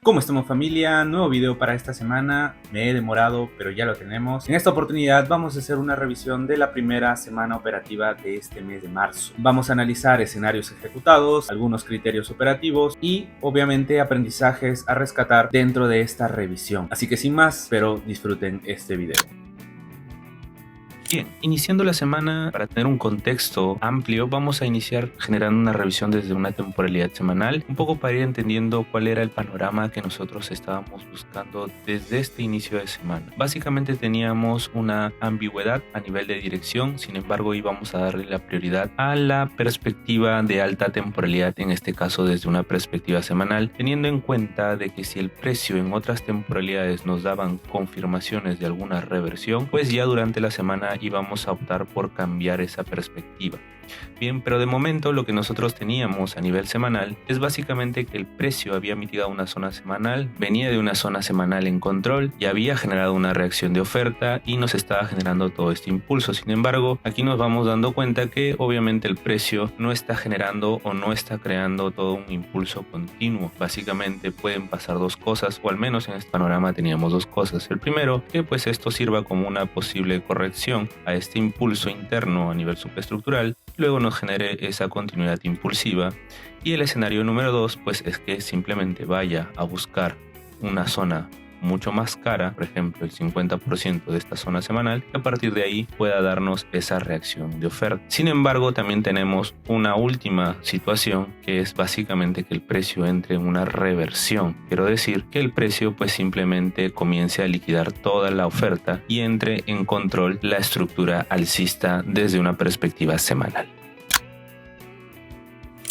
¿Cómo estamos, familia? Nuevo video para esta semana. Me he demorado, pero ya lo tenemos. En esta oportunidad vamos a hacer una revisión de la primera semana operativa de este mes de marzo. Vamos a analizar escenarios ejecutados, algunos criterios operativos y obviamente aprendizajes a rescatar dentro de esta revisión. Así que sin más, espero disfruten este video. Bien, iniciando la semana, para tener un contexto amplio, vamos a iniciar generando una revisión desde una temporalidad semanal, un poco para ir entendiendo cuál era el panorama que nosotros estábamos buscando desde este inicio de semana. Básicamente teníamos una ambigüedad a nivel de dirección, sin embargo íbamos a darle la prioridad a la perspectiva de alta temporalidad, en este caso desde una perspectiva semanal, teniendo en cuenta de que si el precio en otras temporalidades nos daban confirmaciones de alguna reversión, pues ya durante la semana íbamos a optar por cambiar esa perspectiva. Bien, pero de momento lo que nosotros teníamos a nivel semanal es básicamente que el precio había mitigado una zona semanal, venía de una zona semanal en control y había generado una reacción de oferta y nos estaba generando todo este impulso. Sin embargo, aquí nos vamos dando cuenta que obviamente el precio no está generando o no está creando todo un impulso continuo. Básicamente pueden pasar dos cosas, o al menos en este panorama teníamos dos cosas. El primero, que pues esto sirva como una posible corrección a este impulso interno a nivel superestructural, luego nos genere esa continuidad impulsiva, y el escenario número 2 pues es que simplemente vaya a buscar una zona mucho más cara, por ejemplo el 50% de esta zona semanal, que a partir de ahí pueda darnos esa reacción de oferta. Sin embargo, también tenemos una última situación, que es básicamente que el precio entre en una reversión. Quiero decir que el precio pues simplemente comience a liquidar toda la oferta y entre en control la estructura alcista desde una perspectiva semanal.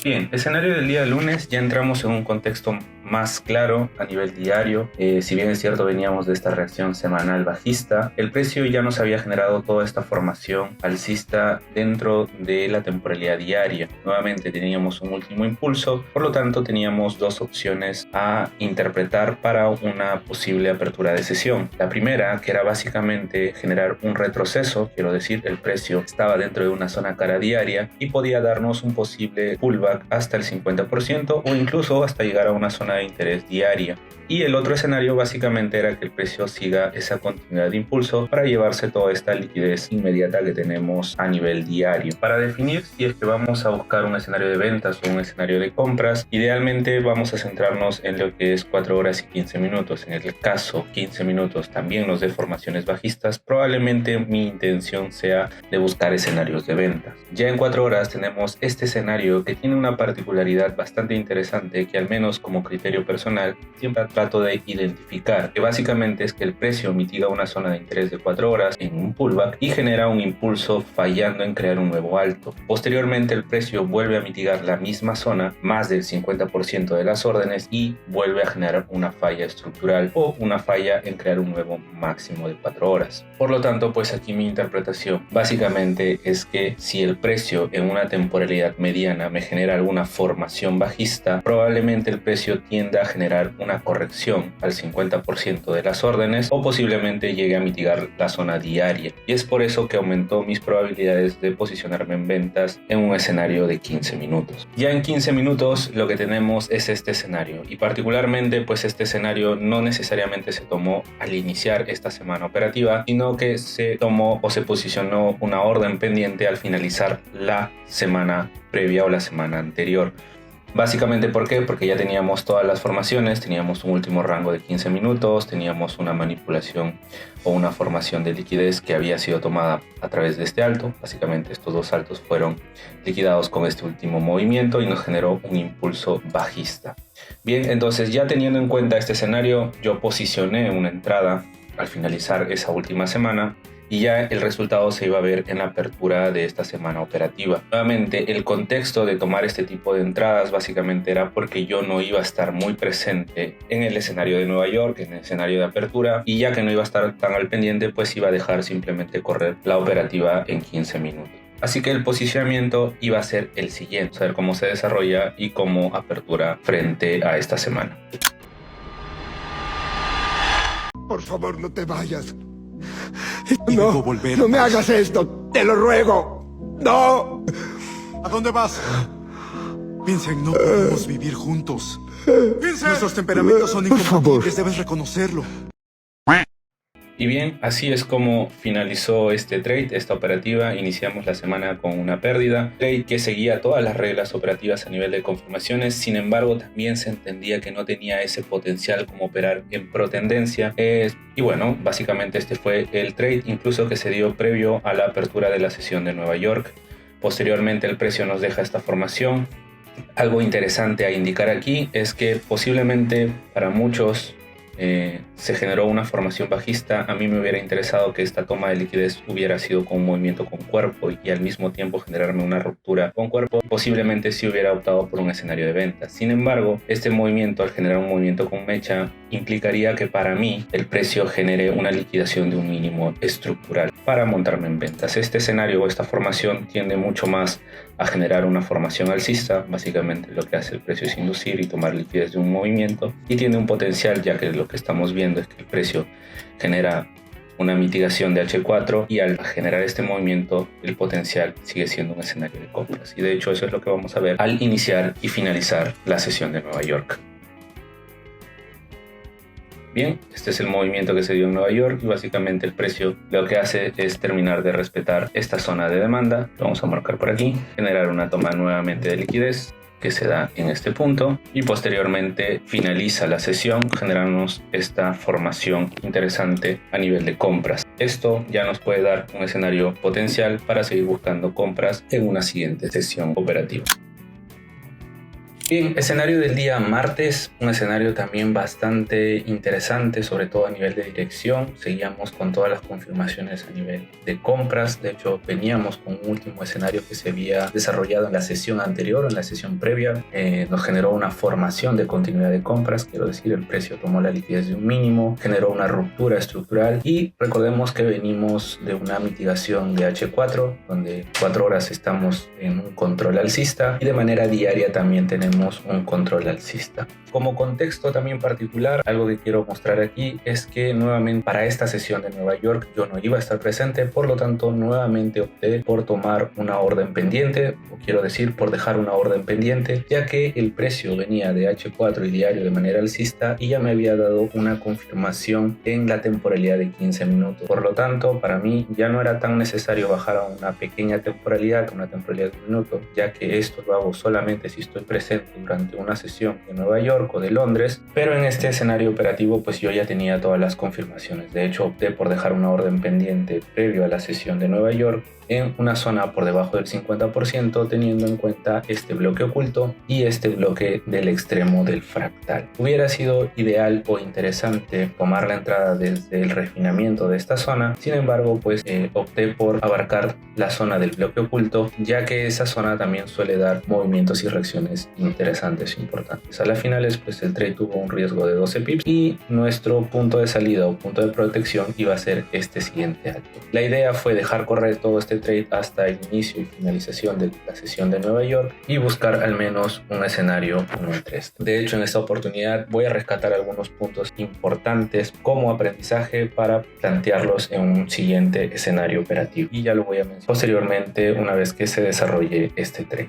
Bien, escenario del día lunes, ya entramos en un contexto más claro a nivel diario. Si bien es cierto, veníamos de esta reacción semanal bajista, el precio ya nos había generado toda esta formación alcista dentro de la temporalidad diaria. Nuevamente teníamos un último impulso, por lo tanto teníamos dos opciones a interpretar para una posible apertura de sesión. La primera, que era básicamente generar un retroceso, quiero decir, el precio estaba dentro de una zona cara diaria y podía darnos un posible pullback hasta el 50% o incluso hasta llegar a una zona de interés diaria. Y el otro escenario básicamente era que el precio siga esa continuidad de impulso para llevarse toda esta liquidez inmediata que tenemos a nivel diario. Para definir si es que vamos a buscar un escenario de ventas o un escenario de compras, idealmente vamos a centrarnos en lo que es 4 horas y 15 minutos. En el caso 15 minutos también nos dé formaciones bajistas, probablemente mi intención sea de buscar escenarios de ventas. Ya en 4 horas tenemos este escenario que tiene una particularidad bastante interesante, que al menos como criterio personal siempre trato de identificar, que básicamente es que el precio mitiga una zona de interés de 4 horas en un pullback y genera un impulso fallando en crear un nuevo alto. Posteriormente el precio vuelve a mitigar la misma zona, más del 50% de las órdenes, y vuelve a generar una falla estructural o una falla en crear un nuevo máximo de 4 horas. Por lo tanto, pues aquí mi interpretación básicamente es que si el precio en una temporalidad mediana me genera alguna formación bajista, probablemente el precio tienda a generar una corrección al 50% de las órdenes o posiblemente llegue a mitigar la zona diaria, y es por eso que aumentó mis probabilidades de posicionarme en ventas en un escenario de 15 minutos. Ya en 15 minutos lo que tenemos es este escenario, y particularmente pues este escenario no necesariamente se tomó al iniciar esta semana operativa, sino que se tomó o se posicionó una orden pendiente al finalizar la semana previa o la semana anterior. Básicamente, ¿por qué? Porque ya teníamos todas las formaciones, teníamos un último rango de 15 minutos, teníamos una manipulación o una formación de liquidez que había sido tomada a través de este alto. Básicamente estos dos altos fueron liquidados con este último movimiento y nos generó un impulso bajista. Bien, entonces ya teniendo en cuenta este escenario, yo posicioné una entrada al finalizar esa última semana, y ya el resultado se iba a ver en la apertura de esta semana operativa. Nuevamente, el contexto de tomar este tipo de entradas básicamente era porque yo no iba a estar muy presente en el escenario de Nueva York, en el escenario de apertura, y ya que no iba a estar tan al pendiente, pues iba a dejar simplemente correr la operativa en 15 minutos. Así que el posicionamiento iba a ser el siguiente, saber cómo se desarrolla y cómo apertura frente a esta semana. Por favor, no te vayas. No, volver no me hagas esto, te lo ruego. ¡No! ¿A dónde vas? Vincent, no podemos vivir juntos. Nuestros temperamentos son Por favor. incompatibles, debes reconocerlo. Y bien, así es como finalizó este trade, esta operativa. Iniciamos la semana con una pérdida. Trade que seguía todas las reglas operativas a nivel de confirmaciones. Sin embargo, también se entendía que no tenía ese potencial como operar en protendencia. Y bueno, básicamente este fue el trade, incluso que se dio previo a la apertura de la sesión de Nueva York. Posteriormente el precio nos deja esta formación. Algo interesante a indicar aquí es que posiblemente para muchos se generó una formación bajista. A mí me hubiera interesado que esta toma de liquidez hubiera sido con un movimiento con cuerpo y al mismo tiempo generarme una ruptura con cuerpo. Posiblemente sí hubiera optado por un escenario de venta. Sin embargo, este movimiento, al generar un movimiento con mecha, implicaría que para mí el precio genere una liquidación de un mínimo estructural para montarme en ventas. Este escenario o esta formación tiende mucho más a generar una formación alcista. Básicamente lo que hace el precio es inducir y tomar liquidez de un movimiento, y tiene un potencial, ya que lo que estamos viendo es que el precio genera una mitigación de H4 y al generar este movimiento el potencial sigue siendo un escenario de compras, y de hecho eso es lo que vamos a ver al iniciar y finalizar la sesión de Nueva York. Bien, este es el movimiento que se dio en Nueva York y básicamente el precio lo que hace es terminar de respetar esta zona de demanda. Lo vamos a marcar por aquí, generar una toma nuevamente de liquidez que se da en este punto y posteriormente finaliza la sesión generándonos esta formación interesante a nivel de compras. Esto ya nos puede dar un escenario potencial para seguir buscando compras en una siguiente sesión operativa. Bien, escenario del día martes, un escenario también bastante interesante, sobre todo a nivel de dirección. Seguíamos con todas las confirmaciones a nivel de compras. De hecho, veníamos con un último escenario que se había desarrollado en la sesión anterior, en la sesión previa. Nos generó una formación de continuidad de compras, quiero decir, el precio tomó la liquidez de un mínimo, generó una ruptura estructural y recordemos que venimos de una mitigación de H4, donde 4 horas estamos en un control alcista y de manera diaria también tenemos un control alcista. Como contexto también particular, algo que quiero mostrar aquí es que nuevamente para esta sesión de Nueva York yo no iba a estar presente, por lo tanto nuevamente opté por tomar una orden pendiente, o quiero decir por dejar una orden pendiente, ya que el precio venía de H4 y diario de manera alcista y ya me había dado una confirmación en la temporalidad de 15 minutos. Por lo tanto, para mí ya no era tan necesario bajar a una pequeña temporalidad, una temporalidad de un minuto, ya que esto lo hago solamente si estoy presente durante una sesión de Nueva York o de Londres, pero en este escenario operativo pues yo ya tenía todas las confirmaciones. De hecho, opté por dejar una orden pendiente previo a la sesión de Nueva York en una zona por debajo del 50%, teniendo en cuenta este bloque oculto y este bloque del extremo del fractal. Hubiera sido ideal o interesante tomar la entrada desde el refinamiento de esta zona, sin embargo pues opté por abarcar la zona del bloque oculto, ya que esa zona también suele dar movimientos y reacciones interesantes e importantes. A las finales pues el trade tuvo un riesgo de 12 pips y nuestro punto de salida o punto de protección iba a ser este siguiente alto. La idea fue dejar correr todo este trade hasta el inicio y finalización de la sesión de Nueva York y buscar al menos un escenario 1-3. De hecho, en esta oportunidad voy a rescatar algunos puntos importantes como aprendizaje para plantearlos en un siguiente escenario operativo, y ya lo voy a mencionar posteriormente una vez que se desarrolle este trade.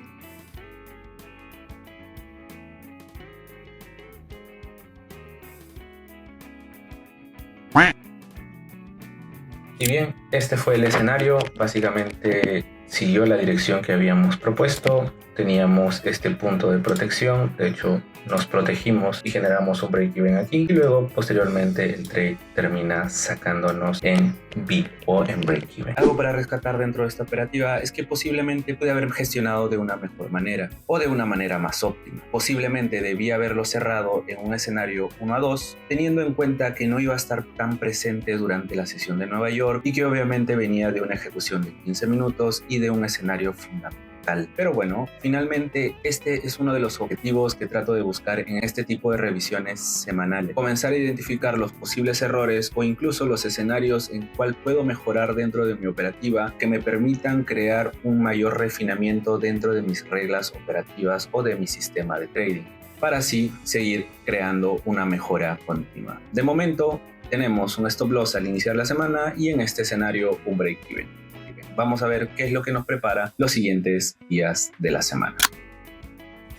Y bien, este fue el escenario. Básicamente siguió la dirección que habíamos propuesto. Teníamos este punto de protección. De hecho, nos protegimos y generamos un break-even aquí. Y luego, posteriormente, el trade termina sacándonos en B o en break-even. Algo para rescatar dentro de esta operativa es que posiblemente pude haber gestionado de una mejor manera o de una manera más óptima. Posiblemente debía haberlo cerrado en un escenario 1-2, teniendo en cuenta que no iba a estar tan presente durante la sesión de Nueva York y que obviamente venía de una ejecución de 15 minutos y de un escenario fundamental. Pero bueno, finalmente este es uno de los objetivos que trato de buscar en este tipo de revisiones semanales. Comenzar a identificar los posibles errores o incluso los escenarios en cuál puedo mejorar dentro de mi operativa que me permitan crear un mayor refinamiento dentro de mis reglas operativas o de mi sistema de trading, para así seguir creando una mejora continua. De momento tenemos un stop loss al iniciar la semana y en este escenario un break-even. Vamos a ver qué es lo que nos prepara los siguientes días de la semana.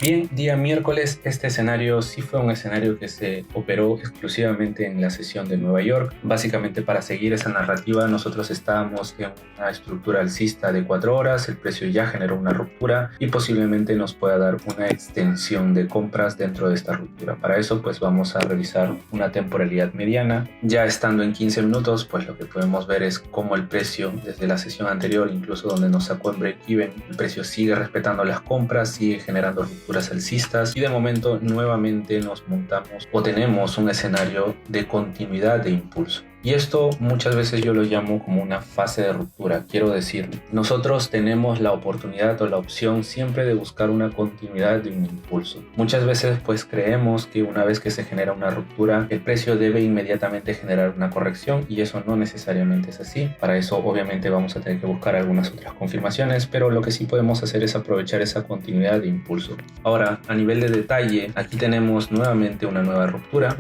Bien, día miércoles, este escenario sí fue un escenario que se operó exclusivamente en la sesión de Nueva York. Básicamente, para seguir esa narrativa, nosotros estábamos en una estructura alcista de 4 horas, el precio ya generó una ruptura y posiblemente nos pueda dar una extensión de compras dentro de esta ruptura. Para eso, pues vamos a revisar una temporalidad mediana. Ya estando en 15 minutos, pues lo que podemos ver es cómo el precio, desde la sesión anterior, incluso donde nos sacó en break-even, el precio sigue respetando las compras, sigue generando rupturas alcistas y de momento nuevamente nos montamos o tenemos un escenario de continuidad de impulso. Y esto muchas veces yo lo llamo como una fase de ruptura. Quiero decir, nosotros tenemos la oportunidad o la opción siempre de buscar una continuidad de un impulso. Muchas veces pues creemos que una vez que se genera una ruptura, el precio debe inmediatamente generar una corrección y eso no necesariamente es así. Para eso obviamente vamos a tener que buscar algunas otras confirmaciones, pero lo que sí podemos hacer es aprovechar esa continuidad de impulso. Ahora, a nivel de detalle, aquí tenemos nuevamente una nueva ruptura.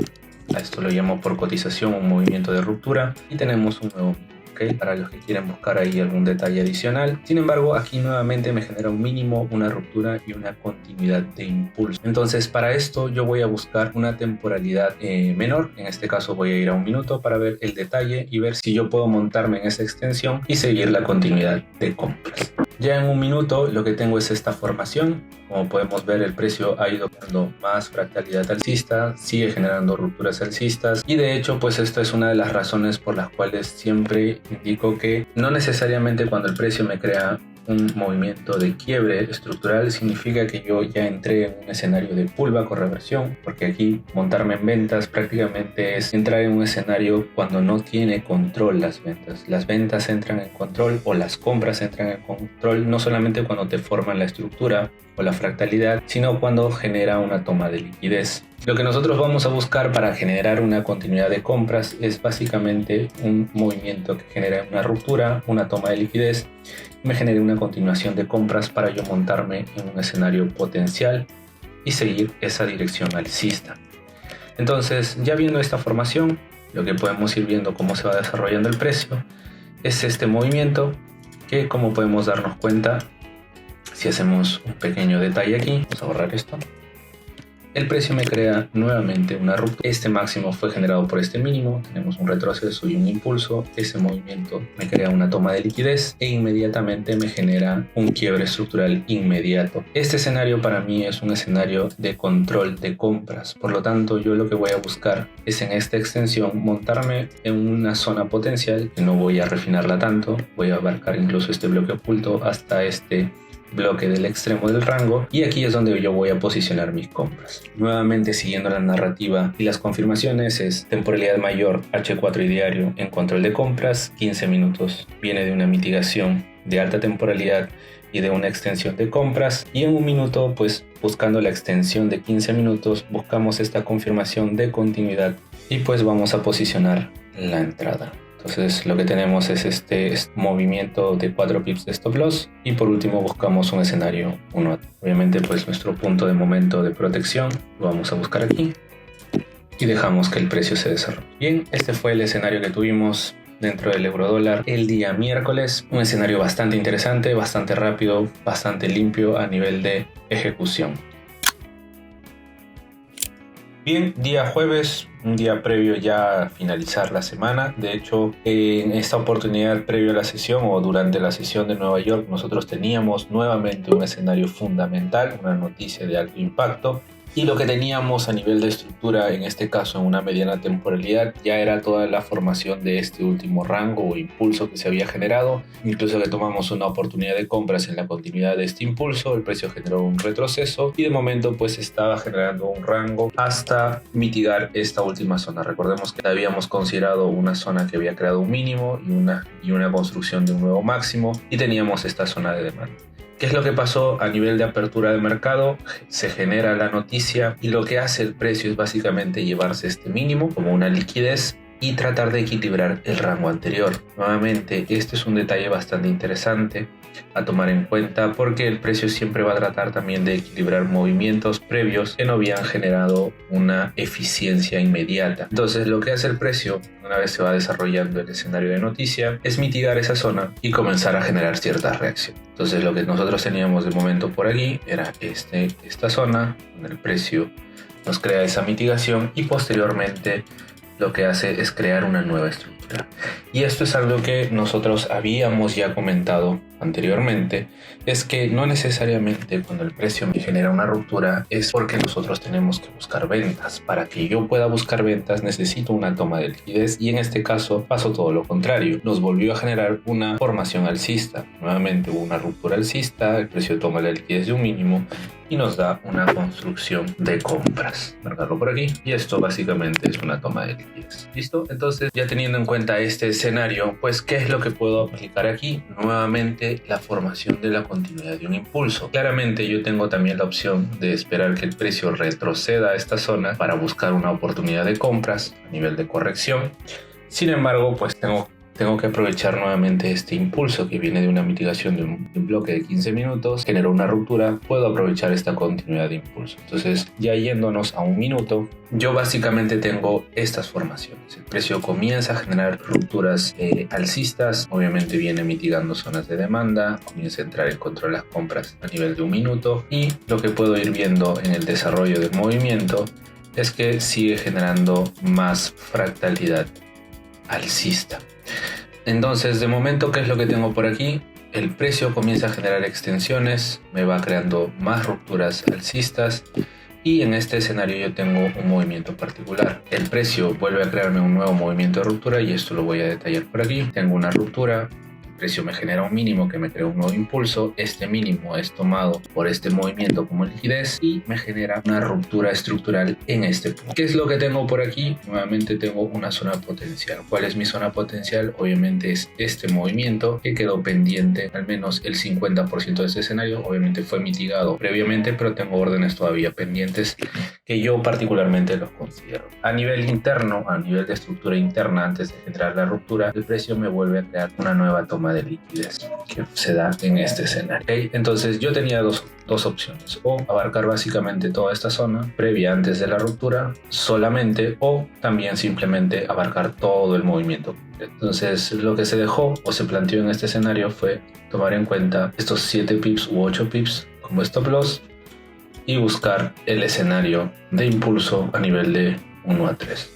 A esto lo llamo por cotización un movimiento de ruptura y tenemos un nuevo mínimo, ¿okay? Para los que quieren buscar ahí algún detalle adicional. Sin embargo, aquí nuevamente me genera un mínimo, una ruptura y una continuidad de impulso. Entonces, para esto yo voy a buscar una temporalidad menor. En este caso voy a ir a 1 minuto para ver el detalle y ver si yo puedo montarme en esa extensión y seguir la continuidad de compras. Ya en 1 minuto lo que tengo es esta formación. Como podemos ver, el precio ha ido dando más fractalidad alcista, sigue generando rupturas alcistas y de hecho pues esta es una de las razones por las cuales siempre indico que no necesariamente cuando el precio me crea un movimiento de quiebre estructural significa que yo ya entré en un escenario de pullback o reversión, porque aquí montarme en ventas prácticamente es entrar en un escenario cuando no tiene control las ventas. Las ventas entran en control o las compras entran en control no solamente cuando te forman la estructura o la fractalidad, sino cuando genera una toma de liquidez. Lo que nosotros vamos a buscar para generar una continuidad de compras es básicamente un movimiento que genera una ruptura, una toma de liquidez y me genere una continuación de compras para yo montarme en un escenario potencial y seguir esa dirección alcista. Entonces, ya viendo esta formación, lo que podemos ir viendo cómo se va desarrollando el precio es este movimiento que, como podemos darnos cuenta, si hacemos un pequeño detalle aquí, vamos a borrar esto. El precio me crea nuevamente una ruptura. Este máximo fue generado por este mínimo. Tenemos un retroceso y un impulso. Ese movimiento me crea una toma de liquidez e inmediatamente me genera un quiebre estructural inmediato. Este escenario para mí es un escenario de control de compras. Por lo tanto, yo lo que voy a buscar es en esta extensión montarme en una zona potencial que no voy a refinarla tanto. Voy a abarcar incluso este bloque oculto hasta este bloque del extremo del rango y aquí es donde yo voy a posicionar mis compras. Nuevamente siguiendo la narrativa y las confirmaciones es temporalidad mayor H4 y diario en control de compras, 15 minutos viene de una mitigación de alta temporalidad y de una extensión de compras y en 1 minuto pues buscando la extensión de 15 minutos buscamos esta confirmación de continuidad y pues vamos a posicionar la entrada. Entonces lo que tenemos es este movimiento de 4 pips de stop loss y por último buscamos un escenario 1. Obviamente pues nuestro punto de momento de protección lo vamos a buscar aquí y dejamos que el precio se desarrolle. Bien, este fue el escenario que tuvimos dentro del eurodólar el día miércoles. Un escenario bastante interesante, bastante rápido, bastante limpio a nivel de ejecución. Bien, día jueves, un día previo ya a finalizar la semana. De hecho, en esta oportunidad previo a la sesión o durante la sesión de Nueva York, nosotros teníamos nuevamente un escenario fundamental, una noticia de alto impacto. Y lo que teníamos a nivel de estructura, en este caso en una mediana temporalidad, ya era toda la formación de este último rango o impulso que se había generado. Incluso que tomamos una oportunidad de compras en la continuidad de este impulso, el precio generó un retroceso y de momento pues estaba generando un rango hasta mitigar esta última zona. Recordemos que habíamos considerado una zona que había creado un mínimo y una construcción de un nuevo máximo y teníamos esta zona de demanda. ¿Qué es lo que pasó a nivel de apertura de mercado? Se genera la noticia y lo que hace el precio es básicamente llevarse este mínimo como una liquidez y tratar de equilibrar el rango anterior. Nuevamente, este es un detalle bastante interesante a tomar en cuenta, porque el precio siempre va a tratar también de equilibrar movimientos previos que no habían generado una eficiencia inmediata. Entonces lo que hace el precio, una vez se va desarrollando el escenario de noticia, es mitigar esa zona y comenzar a generar cierta reacción. Entonces lo que nosotros teníamos de momento por aquí era esta zona donde el precio nos crea esa mitigación y posteriormente lo que hace es crear una nueva estructura. Y esto es algo que nosotros habíamos ya comentado anteriormente, es que no necesariamente cuando el precio me genera una ruptura es porque nosotros tenemos que buscar ventas. Para que yo pueda buscar ventas necesito una toma de liquidez, y en este caso pasó todo lo contrario. Nos volvió a generar una formación alcista. Nuevamente hubo una ruptura alcista, el precio toma la liquidez de un mínimo y nos da una construcción de compras. Marcarlo por aquí, y esto básicamente es una toma de liquidez. ¿Listo? Entonces, ya teniendo en cuenta este escenario, pues ¿qué es lo que puedo aplicar aquí? Nuevamente la formación de la continuidad de un impulso. Claramente yo tengo también la opción de esperar que el precio retroceda a esta zona para buscar una oportunidad de compras a nivel de corrección. Sin embargo, pues tengo que aprovechar nuevamente este impulso que viene de una mitigación de un bloque de 15 minutos, generó una ruptura, puedo aprovechar esta continuidad de impulso. Entonces, ya yéndonos a un minuto, yo básicamente tengo estas formaciones. El precio comienza a generar rupturas alcistas, obviamente viene mitigando zonas de demanda, comienza a entrar en control de las compras a nivel de un minuto, y lo que puedo ir viendo en el desarrollo del movimiento es que sigue generando más fractalidad alcista. Entonces, de momento, ¿qué es lo que tengo por aquí? El precio comienza a generar extensiones, me va creando más rupturas alcistas, y en este escenario yo tengo un movimiento particular. El precio vuelve a crearme un nuevo movimiento de ruptura, y esto lo voy a detallar por aquí. Tengo una ruptura, el precio me genera un mínimo que me crea un nuevo impulso, este mínimo es tomado por este movimiento como liquidez y me genera una ruptura estructural en este punto. ¿Qué es lo que tengo por aquí? Nuevamente tengo una zona potencial. ¿Cuál es mi zona potencial? Obviamente es este movimiento que quedó pendiente, al menos el 50% de este escenario. Obviamente fue mitigado previamente, pero tengo órdenes todavía pendientes que yo particularmente los considero. A nivel interno, a nivel de estructura interna, antes de generar la ruptura, el precio me vuelve a crear una nueva toma de liquidez que se da en este escenario. ¿Okay? Entonces yo tenía dos opciones: o abarcar básicamente toda esta zona previa antes de la ruptura solamente, o también simplemente abarcar todo el movimiento. Entonces lo que se dejó o se planteó en este escenario fue tomar en cuenta estos 7 pips u 8 pips como stop loss y buscar el escenario de impulso a nivel de 1 a 3.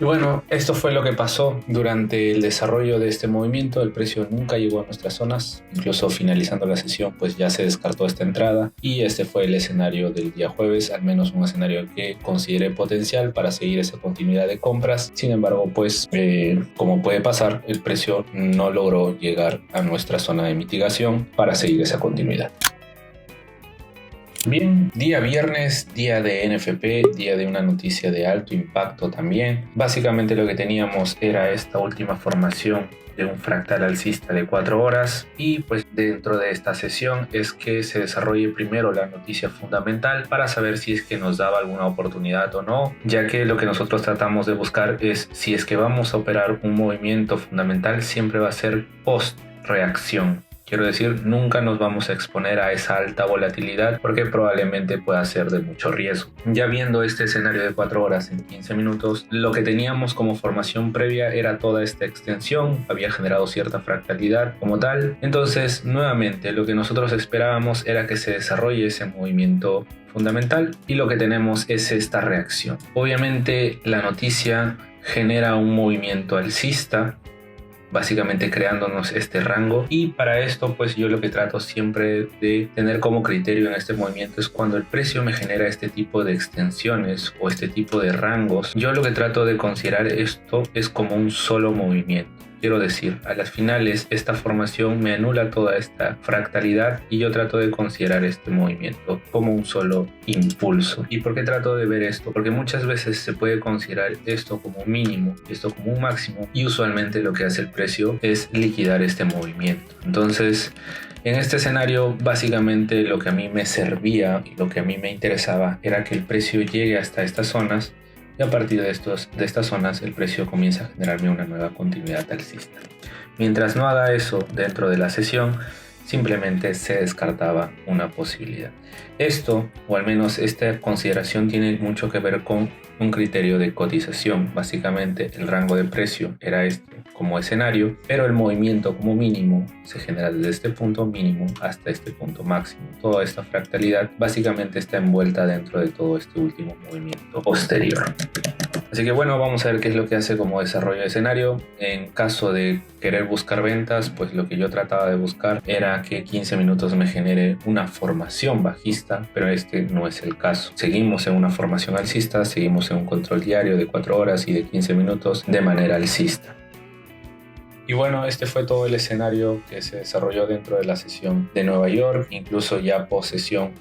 Y bueno, esto fue lo que pasó durante el desarrollo de este movimiento. El precio nunca llegó a nuestras zonas, incluso finalizando la sesión pues ya se descartó esta entrada, y este fue el escenario del día jueves, al menos un escenario que consideré potencial para seguir esa continuidad de compras. Sin embargo, pues como puede pasar, el precio no logró llegar a nuestra zona de mitigación para seguir esa continuidad. Bien, día viernes, día de NFP, día de una noticia de alto impacto también. Básicamente lo que teníamos era esta última formación de un fractal alcista de 4 horas, y pues dentro de esta sesión es que se desarrolle primero la noticia fundamental para saber si es que nos daba alguna oportunidad o no, ya que lo que nosotros tratamos de buscar es si es que vamos a operar un movimiento fundamental, siempre va a ser post reacción. Quiero decir, nunca nos vamos a exponer a esa alta volatilidad porque probablemente pueda ser de mucho riesgo. Ya viendo este escenario de 4 horas en 15 minutos, lo que teníamos como formación previa era toda esta extensión, había generado cierta fractalidad como tal. Entonces, nuevamente, lo que nosotros esperábamos era que se desarrolle ese movimiento fundamental, y lo que tenemos es esta reacción. Obviamente, la noticia genera un movimiento alcista, básicamente creándonos este rango, y para esto pues yo lo que trato siempre de tener como criterio en este movimiento es cuando el precio me genera este tipo de extensiones o este tipo de rangos, yo lo que trato de considerar esto es como un solo movimiento. Quiero decir, a las finales esta formación me anula toda esta fractalidad y yo trato de considerar este movimiento como un solo impulso. ¿Y por qué trato de ver esto? Porque muchas veces se puede considerar esto como un mínimo, esto como un máximo, y usualmente lo que hace el precio es liquidar este movimiento. Entonces, en este escenario, básicamente lo que a mí me servía y lo que a mí me interesaba era que el precio llegue hasta estas zonas, y a partir de estas zonas el precio comienza a generarme una nueva continuidad alcista. Mientras no haga eso dentro de la sesión, simplemente se descartaba una posibilidad. Esto, o al menos esta consideración, tiene mucho que ver con un criterio de cotización. Básicamente el rango de precio era este como escenario, pero el movimiento como mínimo se genera desde este punto mínimo hasta este punto máximo. Toda esta fractalidad básicamente está envuelta dentro de todo este último movimiento posterior. Así que bueno, vamos a ver qué es lo que hace como desarrollo de escenario. En caso de querer buscar ventas, pues lo que yo trataba de buscar era que 15 minutos me genere una formación bajista, pero este no es el caso. Seguimos en una formación alcista, seguimos en un control diario de 4 horas y de 15 minutos de manera alcista. Y bueno, este fue todo el escenario que se desarrolló dentro de la sesión de Nueva York. Incluso ya posesión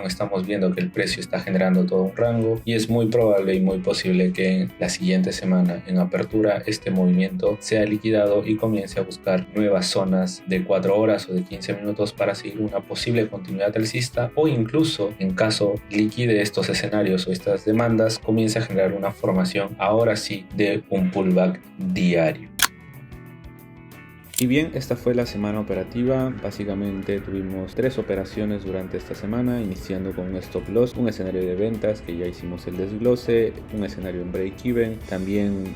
estamos viendo que el precio está generando todo un rango y es muy probable y muy posible que en la siguiente semana en apertura este movimiento sea liquidado y comience a buscar nuevas zonas de 4 horas o de 15 minutos para seguir una posible continuidad alcista, o incluso en caso liquide estos escenarios o estas demandas, comience a generar una formación ahora sí de un pullback diario. Y bien, esta fue la semana operativa. Básicamente tuvimos 3 operaciones durante esta semana, iniciando con un stop loss, un escenario de ventas que ya hicimos el desglose, un escenario en break even, también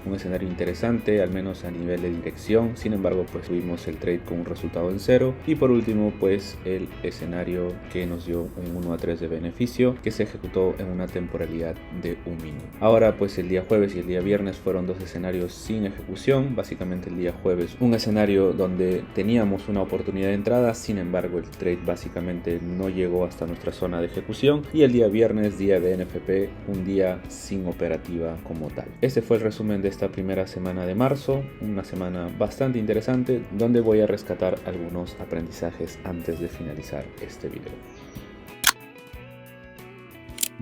un escenario interesante, al menos a nivel de dirección. Sin embargo, pues tuvimos el trade con un resultado en 0, y por último pues el escenario que nos dio un 1-3 de beneficio que se ejecutó en una temporalidad de 1 minuto. Ahora pues el día jueves y el día viernes fueron 2 escenarios sin ejecución. Básicamente el día jueves un escenario donde teníamos una oportunidad de entrada, sin embargo el trade básicamente no llegó hasta nuestra zona de ejecución, y el día viernes, día de NFP, un día sin operativa como tal. Este fue el resumen de esta primera semana de marzo, una semana bastante interesante donde voy a rescatar algunos aprendizajes antes de finalizar este video.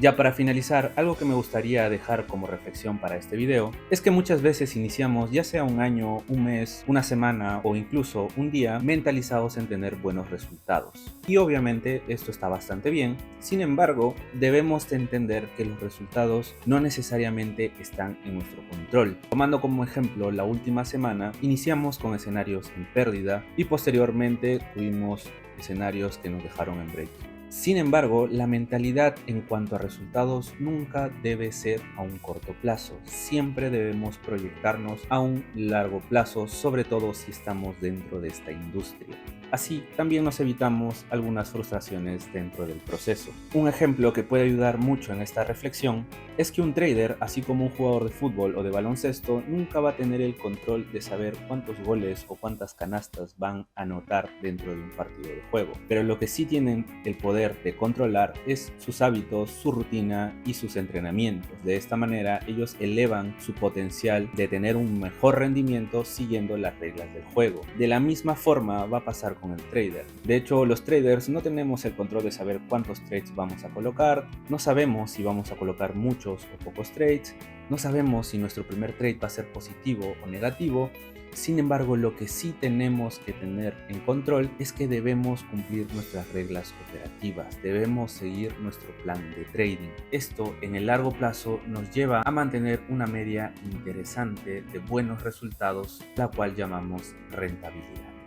Ya para finalizar, algo que me gustaría dejar como reflexión para este video es que muchas veces iniciamos, ya sea un año, un mes, una semana o incluso un día, mentalizados en tener buenos resultados. Y obviamente esto está bastante bien, sin embargo, debemos de entender que los resultados no necesariamente están en nuestro control. Tomando como ejemplo la última semana, iniciamos con escenarios en pérdida y posteriormente tuvimos escenarios que nos dejaron en break. Sin embargo, la mentalidad en cuanto a resultados nunca debe ser a un corto plazo. Siempre debemos proyectarnos a un largo plazo, sobre todo si estamos dentro de esta industria. Así también nos evitamos algunas frustraciones dentro del proceso. Un ejemplo que puede ayudar mucho en esta reflexión es que un trader, así como un jugador de fútbol o de baloncesto, nunca va a tener el control de saber cuántos goles o cuántas canastas van a anotar dentro de un partido de juego. Pero lo que sí tienen el poder de controlar es sus hábitos, su rutina y sus entrenamientos. De esta manera ellos elevan su potencial de tener un mejor rendimiento siguiendo las reglas del juego. De la misma forma va a pasar con el trader. De hecho, los traders no tenemos el control de saber cuántos trades vamos a colocar, no sabemos si vamos a colocar muchos o pocos trades, no sabemos si nuestro primer trade va a ser positivo o negativo. Sin embargo, lo que sí tenemos que tener en control es que debemos cumplir nuestras reglas operativas, debemos seguir nuestro plan de trading. Esto en el largo plazo nos lleva a mantener una media interesante de buenos resultados, la cual llamamos rentabilidad.